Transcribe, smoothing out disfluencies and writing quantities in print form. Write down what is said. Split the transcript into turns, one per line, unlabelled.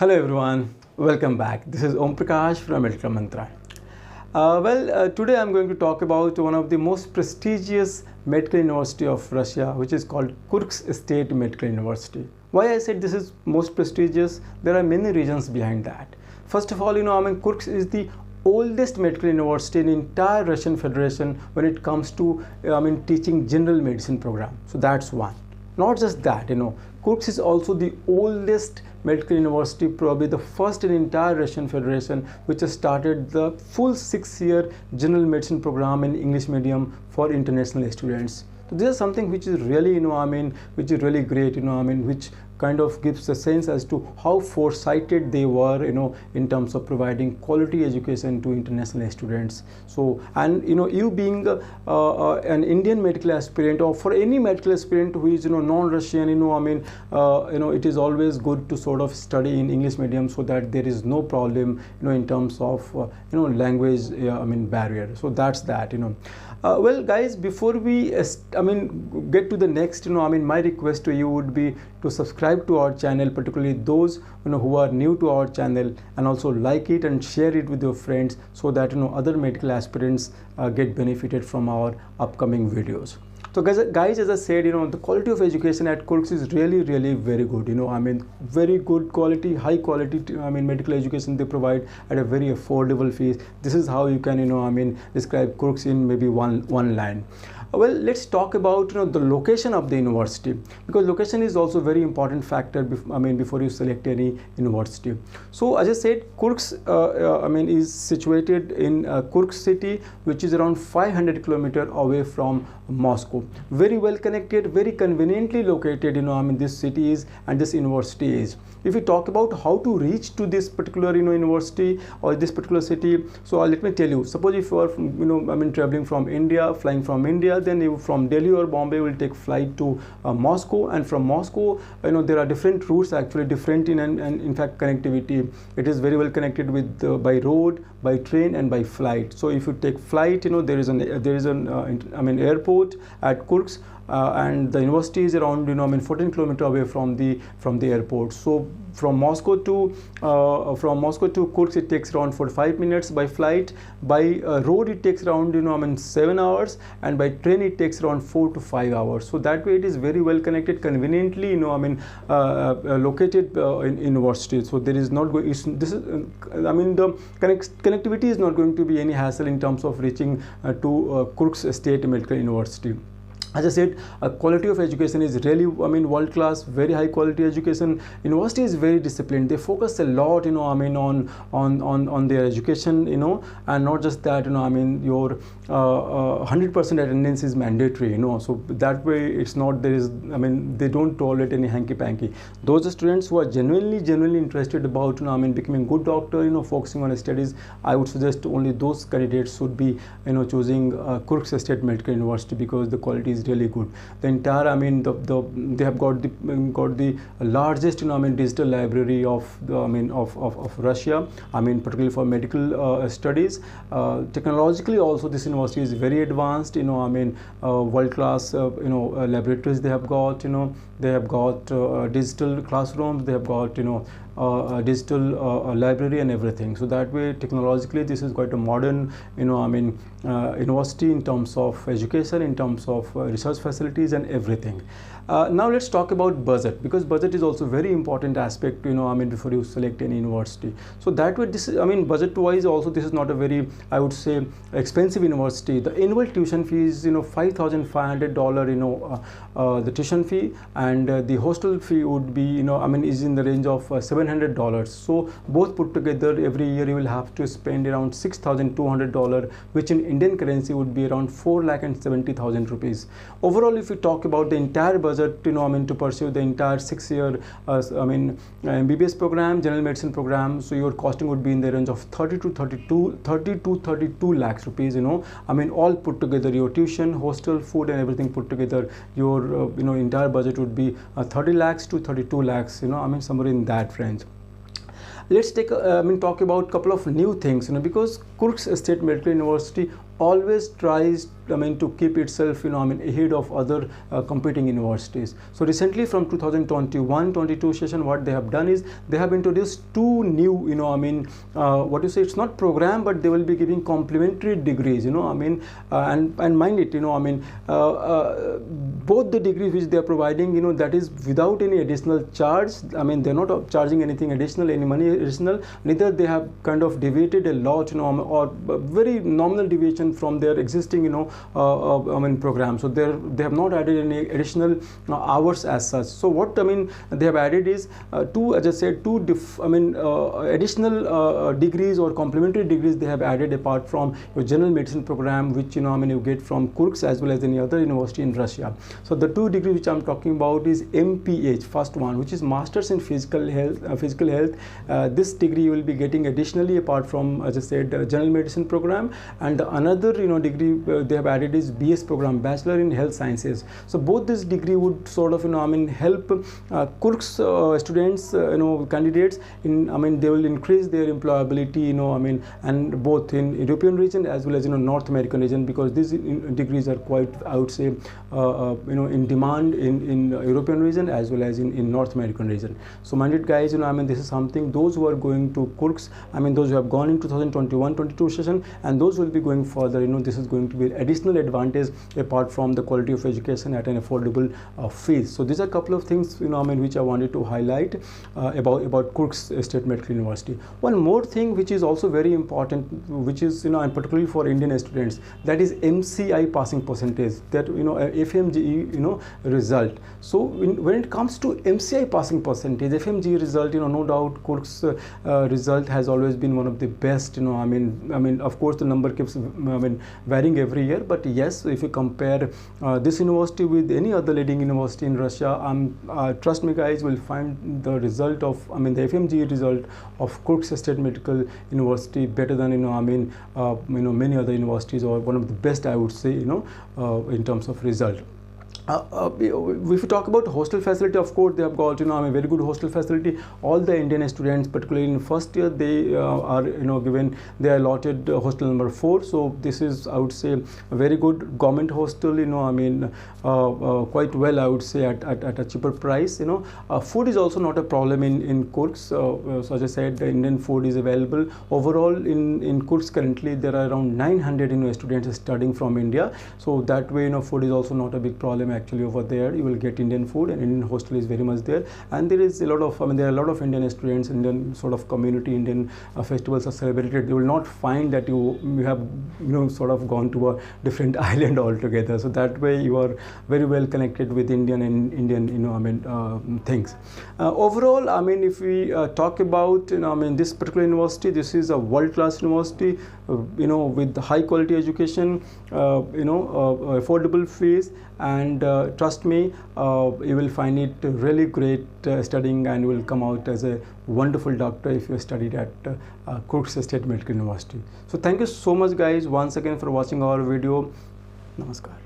Hello everyone, welcome back. This is Om Prakash from Medical Mantra. Today I'm going to talk about one of the most prestigious medical university of Russia, which is called Kursk State Medical University. Why I said this is most prestigious? There are many reasons behind that. First of all, Kursk is the oldest medical university in the entire Russian Federation when it comes to teaching general medicine program. So that's one. Not just that, Kursk is also the oldest medical university, probably the first in the entire Russian Federation, which has started the full 6-year general medicine program in English medium for international students. So this is something which is really, which is really great, which kind of gives a sense as to how foresighted they were, in terms of providing quality education to international students. So, and you being an Indian medical aspirant, or for any medical aspirant who is non-Russian, it is always good to sort of study in English medium so that there is no problem, in terms of language, barrier. So that's that, well guys, before we get to the next, my request to you would be to subscribe to our channel, particularly those who are new to our channel, and also like it and share it with your friends so that other medical aspirants get benefited from our upcoming videos. So guys, as I said, the quality of education at Kursk is really very good. Very good quality, high quality, medical education they provide at a very affordable fees. This is how you can, describe Kursk in maybe one line. Well, let's talk about the location of the university, because location is also a very important factor before you select any university. So as I said, Kursk is situated in Kursk city, which is around 500 kilometers away from Moscow. Very well connected, very conveniently located, this city is, and this university is. If we talk about how to reach to this particular university or this particular city, so let me tell you. Suppose if you are traveling from India, flying from India, then you from Delhi or Bombay will take flight to Moscow, and from Moscow there are different routes, actually different in fact connectivity. It is very well connected with by road, by train, and by flight. So if you take flight, there is an airport at Kursk. And the university is around 14 kilometers away from the airport. So from Moscow to Kursk it takes around 45 minutes by flight. By road it takes around 7 hours, and by train it takes around 4 to 5 hours. So that way it is very well connected, conveniently located in university. So there is not going, the connectivity is not going to be any hassle in terms of reaching to Kursk State Medical University. As I said, quality of education is really, world class, very high quality education. University is very disciplined. They focus a lot, on their education, and not just that, your 100% attendance is mandatory, So that way it's not, there is, they don't tolerate any hanky-panky. Those students who are genuinely interested about, becoming good doctor, focusing on studies, I would suggest only those candidates should be, choosing Kursk State Medical University, because the quality is really good. The entire, they have got the largest, digital library of Russia. Particularly for medical studies. Technologically also, this university is very advanced. World class, laboratories they have got. They have got digital classrooms. They have got digital library and everything. So that way, technologically, this is quite a modern, university in terms of education, in terms of research facilities and everything. Now let's talk about budget, because budget is also very important aspect, before you select any university. So that way, this is, budget wise also, this is not a very, I would say, expensive university. The annual tuition fee is, $5,500, the tuition fee, and the hostel fee would be, is in the range of $700. So both put together, every year you will have to spend around $6,200, which in Indian currency would be around 4,70,000 rupees. Overall, if you talk about the entire budget, to pursue the entire 6-year, MBBS program, general medicine program, so your costing would be in the range of 30 to 32 lakhs rupees. All put together, your tuition, hostel, food, and everything put together, your entire budget would be 30 lakhs to 32 lakhs. Somewhere in that range. Let's take talk about a couple of new things, because Kursk State Medical University always tries to keep itself, ahead of other competing universities. So recently from 2021-22 session, what they have done is they have introduced two new, what you say, it's not program, but they will be giving complementary degrees, and mind it, both the degrees which they are providing, that is without any additional charge. They're not charging anything additional, any money additional, neither they have kind of deviated a lot, or very nominal deviation from their existing, program. So they have not added any additional hours as such. So what they have added is two, as I said, two additional degrees or complementary degrees they have added apart from your general medicine program, which you get from Kursk as well as any other university in Russia. So the two degrees which I'm talking about is MPH, first one, which is Masters in Physical Health. This degree you will be getting additionally apart from, as I said, general medicine program, and the another degree they have added is BS program, Bachelor in Health Sciences. So both this degree would sort of help Kursk students, candidates in, they will increase their employability, and both in European region as well as North American region, because these degrees are quite, I would say, in demand in European region as well as in North American region. So mind it guys, this is something those who are going to Kursk, those who have gone in 2021-22 session, and those will be going further, this is going to be additional advantage apart from the quality of education at an affordable fees. So these are a couple of things, which I wanted to highlight about Kursk State Medical University. One more thing which is also very important, which is, and particularly for Indian students, that is MCI passing percentage, that, FMGE, result. So when it comes to MCI passing percentage, FMGE result, no doubt Kursk's result has always been one of the best, of course the number keeps varying every year, but yes, if you compare this university with any other leading university in Russia, trust me guys, will find the result of, the FMGE result of Kursk State Medical University better than, many other universities, or one of the best, I would say, in terms of result. If you talk about hostel facility, of course they have got a very good hostel facility. All the Indian students, particularly in first year, they are given, they are allotted hostel number 4. So this is, I would say, a very good government hostel, quite well, I would say, at a cheaper price. Food is also not a problem in Kursk. So as I said, the Indian food is available. Overall in Kursk currently there are around 900 students studying from India. So that way, food is also not a big problem. Actually over there you will get Indian food, and Indian hostel is very much there, and there is a lot of, there are a lot of Indian students, Indian sort of community, Indian festivals are celebrated. You will not find that you have sort of gone to a different island altogether. So that way you are very well connected with Indian and Indian things. Overall, if we talk about this particular university, this is a world-class university, with high quality education, affordable fees, and trust me, you will find it really great studying, and you will come out as a wonderful doctor if you studied at Kursk State Medical University. So thank you so much guys once again for watching our video. Namaskar.